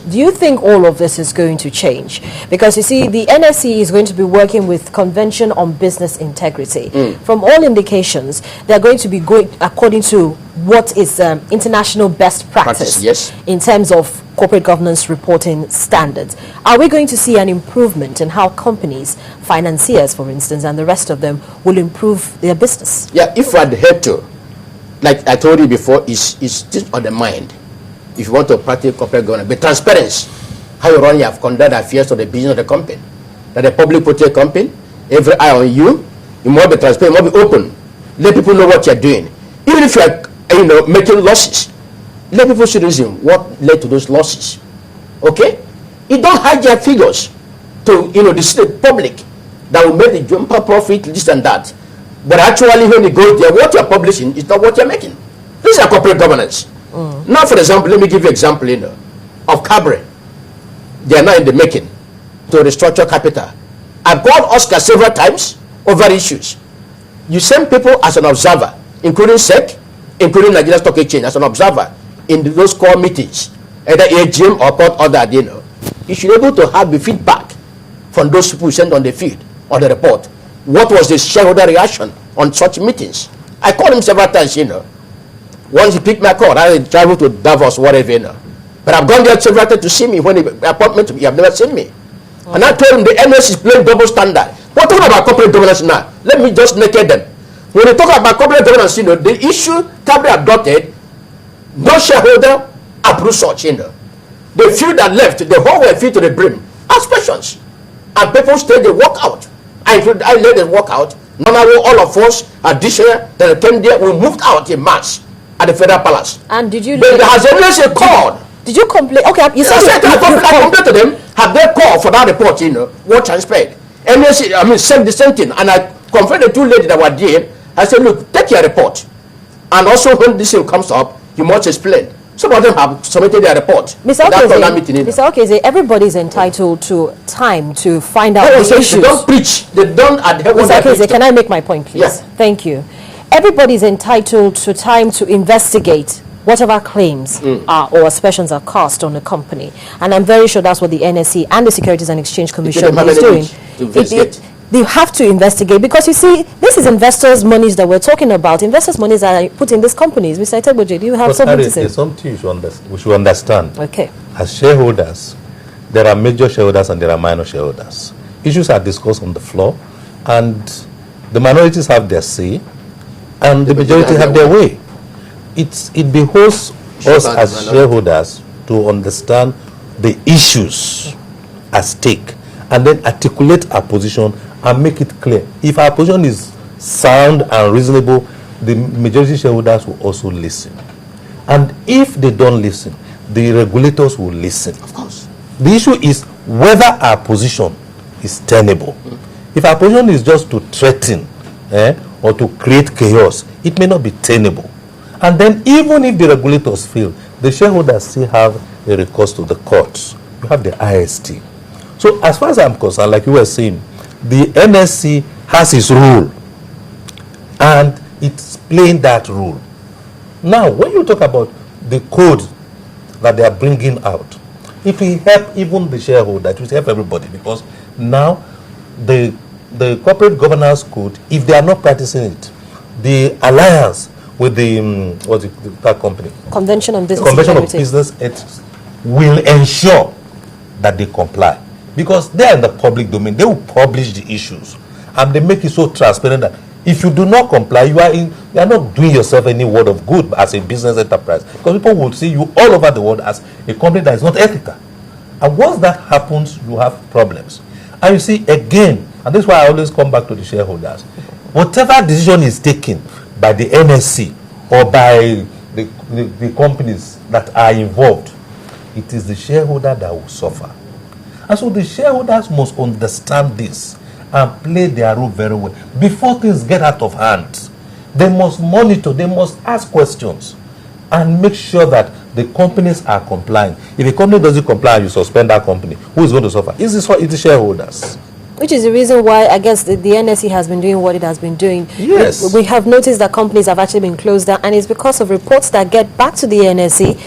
Do you think all of this is going to change? Because you see, the NSE is going to be working with Convention on Business Integrity. From all indications, they're going to be going according to what is international best practice in terms of corporate governance reporting standards. Are we going to see an improvement in how companies, financiers, for instance, and the rest of them will improve their business? Yeah, if we adhere to, like I told you before, is just on the mind. If you want to practice corporate governance, be transparent. How you run your conduct affairs of the business of the company. That the public put your company, every eye on you. You must be transparent, you must be open. Let people know what you're doing. Even if you are, making losses, let people see reason what led to those losses. Okay? You don't hide your figures to the public that will make the jumper profit, this and that. But actually, when you go there, what you're publishing is not what you're making. This is a corporate governance. Now, for example, let me give you an example of Cabre. They are now in the making to restructure capital. I've called Oscar several times over issues. You send people as an observer, including SEC, including Nigeria Stock Exchange, as an observer in those core meetings, either AGM or court order, you should be able to have the feedback from those people who sent on the field or the report. What was the shareholder reaction on such meetings? I called him several times, Once he picked my call, I traveled to Davos, whatever, But I've gone there several times to see me when the appointment to me. You have never seen me. And I told him the MS is playing double standard. We're talking about corporate governance now. Let me just naked them. When they talk about corporate governance, the issue Cabre adopted, no shareholder approve such, The few that left, the whole were filled to the brim. Ask questions. And people stayed, they walk out. I let them walk out. None of all of us, additional, that came there, we moved out in mass at the Federal Palace. And did you... But has MS called? Did you complain? Okay, you said I complained to them. Have they called for that report, what transpired? MS, said the same thing. And I confronted the two ladies that were there. I said, look, take your report. And also when this thing comes up, you must explain. Some of them have submitted their report. Mr. Okeze, everybody is entitled to time to find out the issues. They don't preach. They don't adhere. Mr. Okeze, can I make my point, please? Yes. Thank you. Everybody is entitled to time to investigate whatever claims or aspersions are cast on the company. And I'm very sure that's what the NSE and the Securities and Exchange Commission is doing. They have to investigate, because you see, this is investors' monies that we're talking about. Investors' monies are put in these companies. Mr. Iteboje, do you have something to say? There's something we should understand. Okay. As shareholders, there are major shareholders and there are minor shareholders. Issues are discussed on the floor, and the minorities have their say, and the majority have their way. It behoves us as shareholders to understand the issues at stake and then articulate our position and make it clear. If our position is sound and reasonable, the majority shareholders will also listen. And if they don't listen, the regulators will listen. Of course. The issue is whether our position is tenable. If our position is just to threaten or to create chaos, it may not be tenable. And then even if the regulators fail, the shareholders still have a recourse to the courts. You have the IST. So as far as I'm concerned, like you were saying, the NSE has its rule, and it's playing that rule. Now, when you talk about the code that they are bringing out, it will help even the shareholder, it will help everybody, because now the corporate governance code, if they are not practicing it, the alliance with the that company, Convention on Business Ethics, will ensure that they comply. Because they are in the public domain, they will publish the issues, and they make it so transparent that if you do not comply, you are not doing yourself any word of good as a business enterprise. Because people will see you all over the world as a company that is not ethical. And once that happens, you have problems. And you see, again, and this is why I always come back to the shareholders, whatever decision is taken by the NSE or by the companies that are involved, it is the shareholder that will suffer. And so the shareholders must understand this and play their role very well. Before things get out of hand, they must monitor, they must ask questions and make sure that the companies are complying. If a company doesn't comply and you suspend that company, who is going to suffer? It's the shareholders. Which is the reason why I guess the NSE has been doing what it has been doing. Yes. We have noticed that companies have actually been closed down, and it's because of reports that get back to the NSE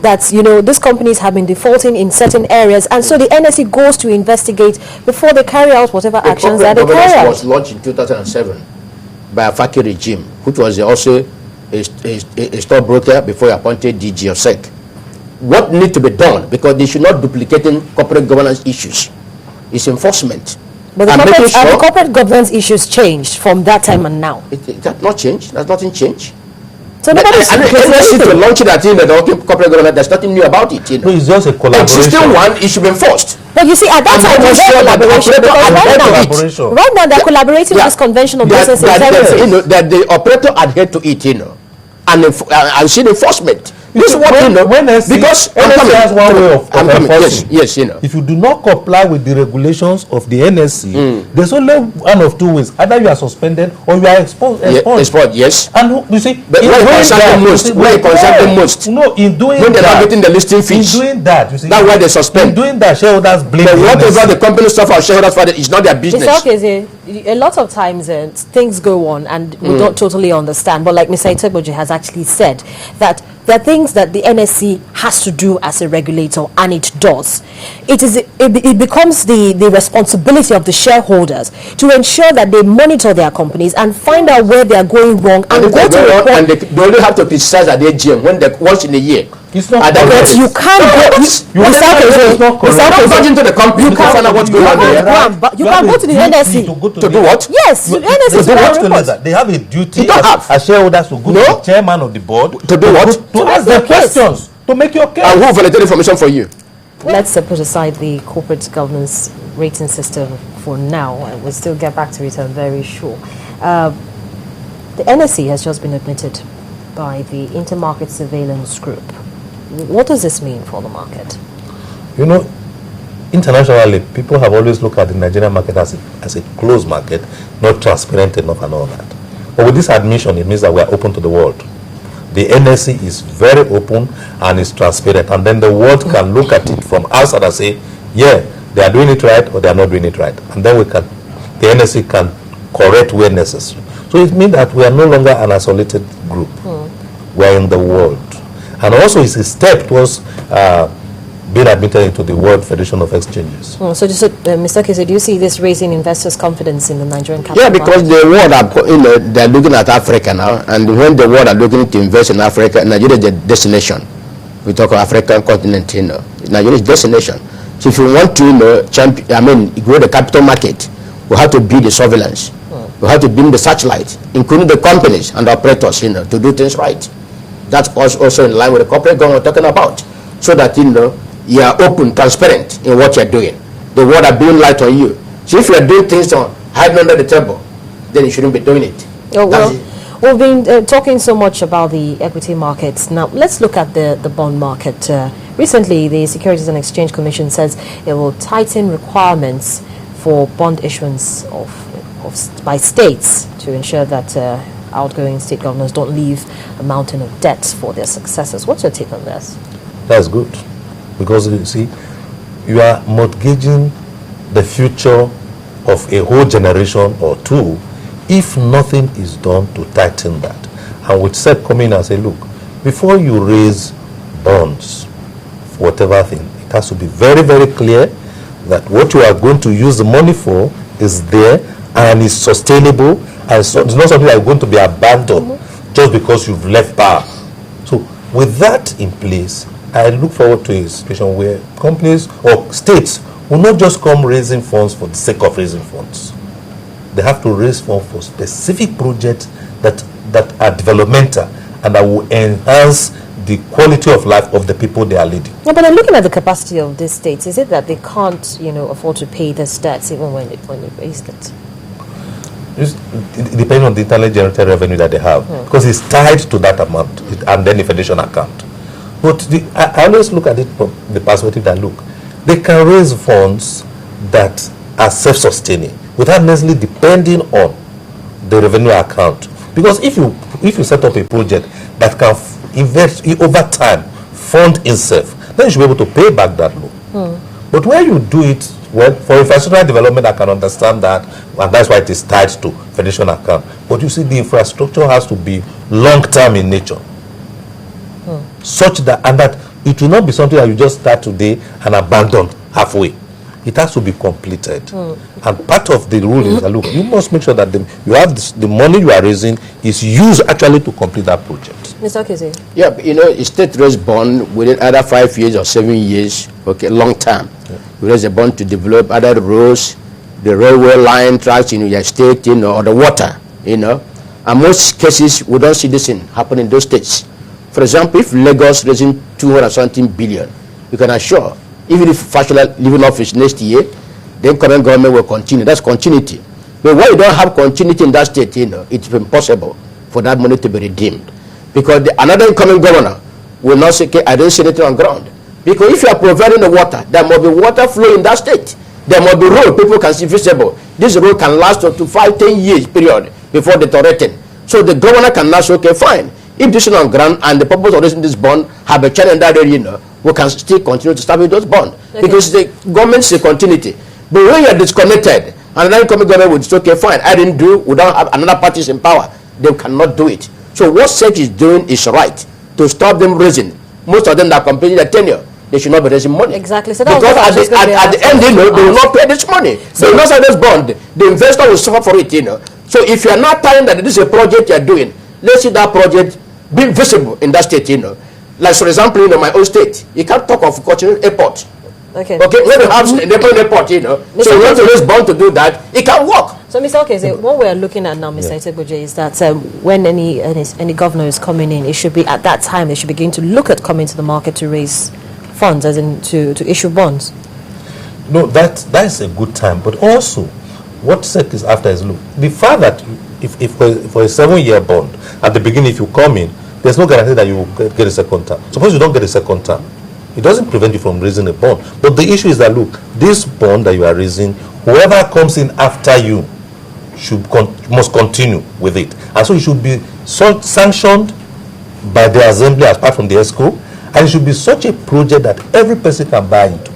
that, these companies have been defaulting in certain areas, and so the NSE goes to investigate before they carry out whatever actions that they carry out. Was launched in 2007 by a Faki regime, which was also a stockbroker before he appointed DG of SEC. What needs to be done, because they should not duplicating corporate governance issues, is enforcement. But the corporate governance issues changed from that time and now. It has not changed. There's nothing changed. So nobody's to launch it at the corporate governance, there's nothing new about it. No, it's just a collaboration. Existing one, it should be enforced. But you see, at that time, was there collaboration? Right now, they're collaborating with this convention of business integrity. That the operator adhere to it, and see the enforcement. This is what because NSE has one way of enforcing. Yes, If you do not comply with the regulations of the NSE, there's only one of two ways: either you are suspended or you are expunged. Yes. And you see, but where consulting most? No, in doing when they're that, not getting the listing fees. In doing that, you see, that's why they suspend. In doing that, shareholders blame. But whatever the company suffer, shareholders for it, it's not their business. A lot of times things go on and we don't totally understand. But like Mr. Itegboji has actually said, that there are things that the NSE has to do as a regulator, and it does. It becomes the responsibility of the shareholders to ensure that they monitor their companies and find out where they are going wrong and go to report. And they only have to criticize at the AGM once in a year. It's not but you can't go. Without into the company, you can't find out what's going on there. But you can go to the NSE to do what? Yes, the NSE. They have a duty as shareholders to go to the chairman of the board to do what? To ask them questions, to make your case. And who validated information for you? Let's put aside the corporate governance rating system for now, and we'll still get back to it, I'm very sure. The NSE has just been admitted by the Intermarket Surveillance Group. What does this mean for the market? Internationally, people have always looked at the Nigerian market as a closed market, not transparent enough and all that. But with this admission, it means that we are open to the world. The NSE is very open and is transparent, and then the world can look at it from outside and say, yeah, they are doing it right or they are not doing it right. And then the NSE can correct where necessary. So it means that we are no longer an isolated group. We are in the world. And also it's a step towards being admitted into the World Federation of Exchanges. So just, Mr. Kese, do you see this raising investors' confidence in the Nigerian capital market? Because the world they're looking at Africa now, and when the world are looking to invest in Africa, Nigeria is the destination. We talk of African continent, Nigeria is destination. So if you want to, grow the capital market, we have to build the surveillance. We have to build the searchlight, including the companies and the operators, to do things right. That's also in line with the corporate government we're talking about, so that you are open, transparent in what you're doing. The world are being light on you. So if you're doing things hiding under the table, then you shouldn't be doing it. We've been talking so much about the equity markets. Now let's look at the bond market. Recently, the Securities and Exchange Commission says it will tighten requirements for bond issuance by states to ensure that outgoing state governors don't leave a mountain of debts for their successors. What's your take on this? That's good, because you see, you are mortgaging the future of a whole generation or two if nothing is done to tighten that. And with SEC coming and say, look, before you raise bonds for whatever thing, it has to be very, very clear that what you are going to use the money for is there and is sustainable, and so it's not something that is going to be abandoned just because you've left power. So with that in place, I look forward to a situation where companies or states will not just come raising funds for the sake of raising funds. They have to raise funds for specific projects that are developmental and that will enhance the quality of life of the people they are leading. No, but I'm looking at the capacity of these states. Is it that they can't, afford to pay their debts even when they raised it? It depends on the internally generated revenue that they have, because it's tied to that amount and then the federation account. But I always look at it from the perspective that, look, they can raise funds that are self-sustaining without necessarily depending on the revenue account. Because if you set up a project that can invest over time, fund itself, then you should be able to pay back that loan. But when you do it Well, for infrastructure development, I can understand that, and that's why it is tied to financial account. But you see, the infrastructure has to be long-term in nature, such that, and that it will not be something that you just start today and abandon halfway. It has to be completed. And part of the rule is that, look, you must make sure that you have the money you are raising is used actually to complete that project. Mr. Okeze. Yeah, but, you know, a state raise bond within either 5 years or 7 years, okay, long term. You raise a bond to develop other roads, the railway line tracks in your state, you know, or the water, you know. And most cases, we don't see this happen in those states. For example, if Lagos raising 200-something billion, you can assure, even if Fashola leaving office next year, then current government will continue. That's continuity. But when you don't have continuity in that state, you know, it's impossible for that money to be redeemed. Because another incoming governor will not say, okay, I don't see anything on ground. Because if you are providing the water, there must be water flow in that state. There must be road people can see visible. This road can last up to 5-10 years period before deteriorating. So the governor can now say, okay, fine. If this is on ground and the purpose of raising this bond have a channel in that area, you know, we can still continue to establish those bonds. Okay. Because the government's a continuity. But when you are disconnected, and then incoming government would say, okay, fine, I didn't do, we don't have another parties in power, they cannot do it. So what SEC is doing is right to stop them raising. Most of them that are completing their tenure, they should not be raising money. Exactly. So that because at the end, you know, they will not pay this money. So they will not sell this bond. The investor will suffer for it, you know. So if you are not telling that this is a project you are doing, let's see that project be visible in that state, you know. Like, for example, you know, my own state, you can't talk of Cochin Airport. Okay. Okay, when you have an airport, you know, Mr. so you want to raise bond to do that, it can work. So, Mr. Okeze, what we're looking at now, Mr. Itegboje, is that when any governor is coming in, it should be at that time they should begin to look at coming to the market to raise funds, as in to issue bonds. No, that is a good time, but also what SEC is after is, look, the fact that if for a 7-year bond at the beginning, if you come in, there's no guarantee that you will get a second term. Suppose you don't get a second term, it doesn't prevent you from raising a bond. But the issue is that, look, this bond that you are raising, whoever comes in after you must continue with it. And so it should be sanctioned by the assembly as part from the ESCO, and it should be such a project that every person can buy into.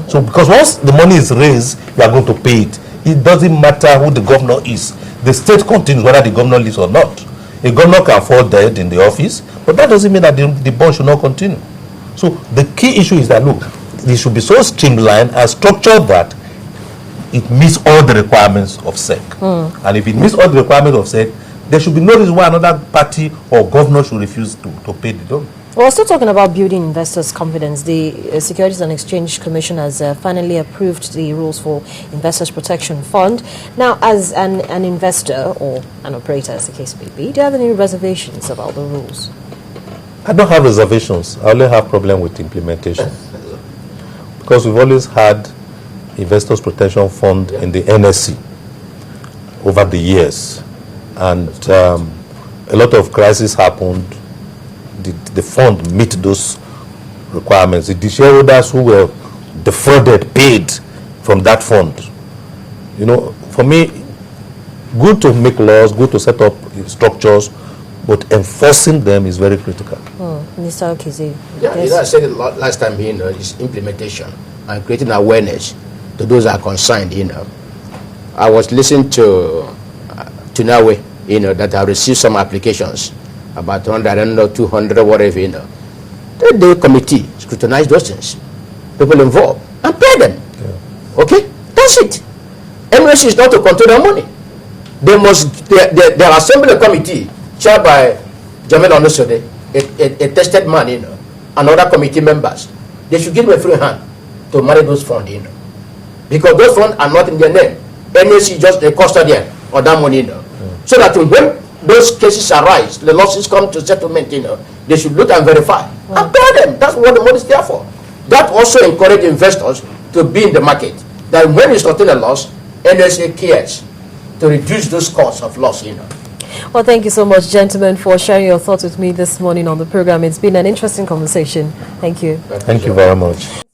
So because once the money is raised, you are going to pay it. It doesn't matter who the governor is. The state continues whether the governor lives or not. A governor can fall dead in the office, but that doesn't mean that the bond should not continue. So the key issue is that, look, it should be so streamlined and structured that it meets all the requirements of SEC. And if it meets all the requirements of SEC, there should be no reason why another party or governor should refuse to pay the loan. We're still talking about building investors' confidence. The Securities and Exchange Commission has finally approved the rules for Investors Protection Fund. Now, as an investor or an operator, as the case may be, do you have any reservations about the rules? I don't have reservations. I only have problem with implementation. Because we've always had Investors Protection Fund in the NSC over the years. And a lot of crises happened. The fund meet those requirements. The shareholders who were defrauded paid from that fund. You know, for me, good to make laws, good to set up structures, but enforcing them is very critical. Mr. Okeze. Yeah, you know, I said it last time, you know, is implementation and creating awareness to those that are concerned, you know. I was listening to Nawe, you know, that I received some applications, about 100, I don't know, 200, whatever, you know. The committee scrutinize those things, people involved, and pay them. Yeah. Okay? That's it. MSC is not to control their money. They must, their assembly committee, chaired by Jamel Onosode, a tested man, you know, and other committee members, they should give them a free hand to manage those funds, you know. Because those funds are not in their name. MSC is just a custodian of that money, you know. So that when those cases arise, the losses come to settlement, you know, they should look and verify and pay them. That's what the money is there for. That also encourages investors to be in the market. That when it's not in a loss, NSA cares to reduce those costs of loss, you know. Well, thank you so much, gentlemen, for sharing your thoughts with me this morning on the program. It's been an interesting conversation. Thank you. Thank you very much.